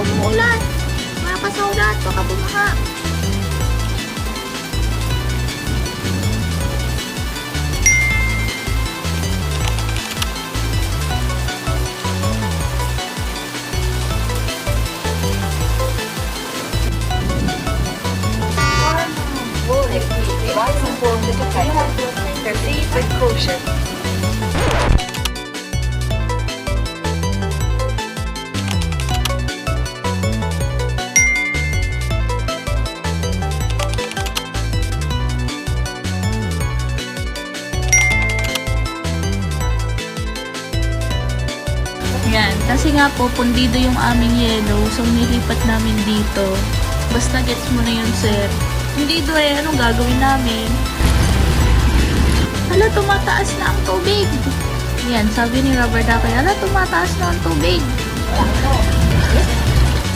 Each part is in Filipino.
umuulan. Mga kasaulat, baka bumaha. Warning, rising water detected. Proceed with caution. Yan, kasi nga po, pundido yung aming yellow, so nilipat namin dito. Basta gets mo na yun, sir. Pundido eh, anong gagawin namin? Hala, tumataas na ang tubig. Yan, sabi ni Robert Dakay, hala, tumataas na ang tubig.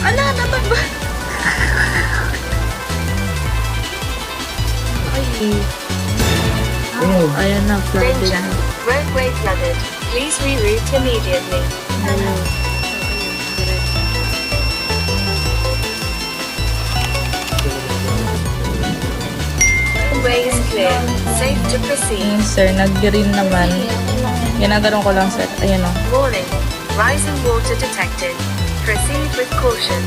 Ala, naman ba? Ay. Ayan na, flooded Danger. na. Roadway flooded. Please reroute immediately. Ayun. Way is clear. Safe to proceed. Ayun, sir, nag-green naman. Ginaganon ko lang, sir. Ayan o. Warning. Rising water detected. Proceed with caution.